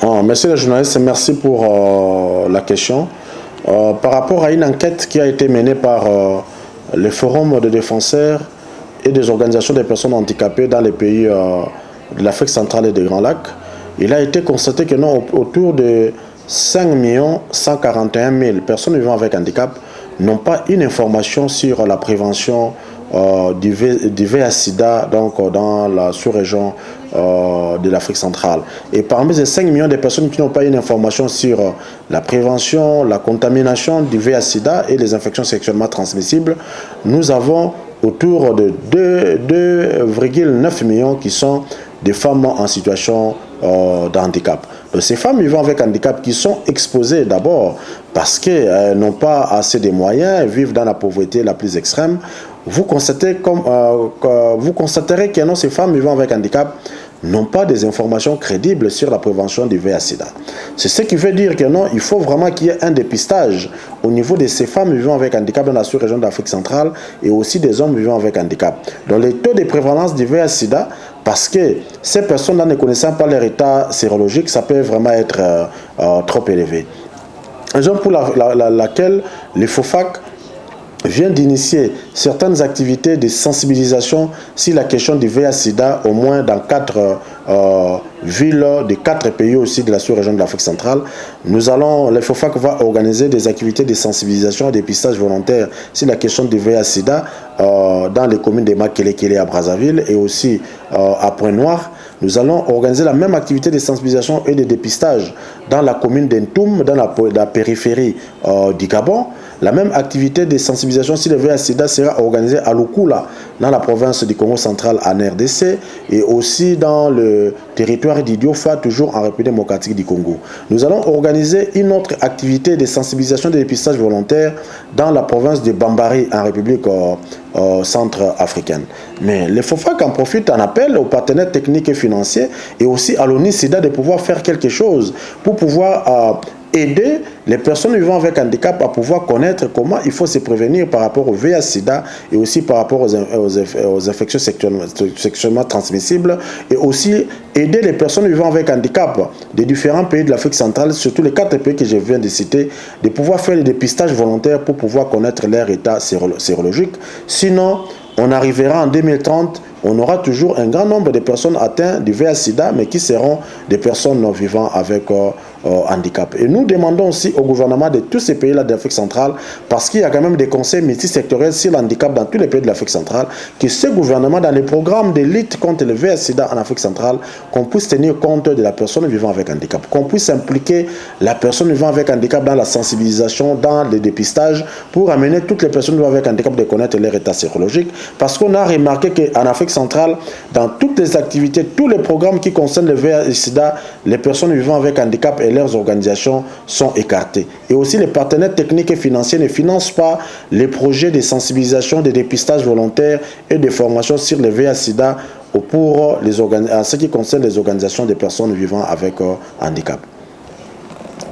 Monsieur le journaliste, merci pour la question. Par rapport à une enquête qui a été menée par le Forum de défenseurs et des organisations des personnes handicapées dans les pays de l'Afrique centrale et des Grands Lacs, il a été constaté que non, autour de 5 141 000 personnes vivant avec handicap n'ont pas une information sur la prévention du VIH-Sida donc, dans la sous-région de l'Afrique centrale. Et parmi ces 5 millions de personnes qui n'ont pas une information sur la prévention, la contamination du VIH-Sida et les infections sexuellement transmissibles, nous avons autour de 2,9 millions qui sont des femmes en situation de handicap. Donc, ces femmes vivant avec handicap qui sont exposées d'abord parce qu'elles n'ont pas assez de moyens, elles vivent dans la pauvreté la plus extrême. Vous constaterez que non, ces femmes vivant avec handicap n'ont pas des informations crédibles sur la prévention du VIH-Sida. C'est ce qui veut dire que non, il faut vraiment qu'il y ait un dépistage au niveau de ces femmes vivant avec handicap dans la sous-région d'Afrique centrale et aussi des hommes vivant avec handicap. Donc les taux de prévalence du VIH-Sida, parce que ces personnes ne connaissant pas leur état sérologique, ça peut vraiment être trop élevé. Raison pour laquelle les FOFAC vient d'initier certaines activités de sensibilisation sur la question du VIH-Sida, au moins dans 4 villes de 4 pays aussi de la sous-région de l'Afrique centrale. Le FOFAC va organiser des activités de sensibilisation et de dépistage volontaire sur la question du VIH-Sida dans les communes de Makelekele à Brazzaville et aussi à Pointe-Noire. Nous allons organiser la même activité de sensibilisation et de dépistage dans la commune d'Entoum, dans la périphérie du Gabon. La même activité de sensibilisation sur le VIH-Sida sera organisée à Lukula, dans la province du Congo central en RDC, et aussi dans le territoire d'Idiofa, toujours en République démocratique du Congo. Nous allons organiser une autre activité de sensibilisation et de dépistage volontaire dans la province de Bambari, en République centrafricaine. Mais les FOFAC en profitent, en appel aux partenaires techniques et financiers et aussi à l'ONU-SIDA de pouvoir faire quelque chose pour pouvoir aider les personnes vivant avec handicap à pouvoir connaître comment il faut se prévenir par rapport au VIH-Sida et aussi par rapport aux infections sexuellement transmissibles et aussi aider les personnes vivant avec handicap des différents pays de l'Afrique centrale, surtout les 4 pays que je viens de citer, de pouvoir faire des dépistages volontaires pour pouvoir connaître leur état sérologique. Sinon, on arrivera en 2030, on aura toujours un grand nombre de personnes atteintes du VIH-Sida, mais qui seront des personnes vivant avec handicap. Et nous demandons aussi au gouvernement de tous ces pays-là d'Afrique centrale, parce qu'il y a quand même des conseils multisectoriels sur l'handicap dans tous les pays de l'Afrique centrale, que ce gouvernement, dans les programmes de lutte contre le VIH-Sida en Afrique centrale, qu'on puisse tenir compte de la personne vivant avec handicap, qu'on puisse impliquer la personne vivant avec handicap dans la sensibilisation, dans le dépistage, pour amener toutes les personnes vivant avec handicap de connaître leur état sérologique, parce qu'on a remarqué qu'en Afrique centrale, dans toutes les activités, tous les programmes qui concernent le VIH-Sida, les personnes vivant avec handicap et leurs organisations sont écartées. Et aussi, les partenaires techniques et financiers ne financent pas les projets de sensibilisation, de dépistage volontaire et de formation sur le VIH-Sida pour en ce qui concerne les organisations des personnes vivant avec handicap.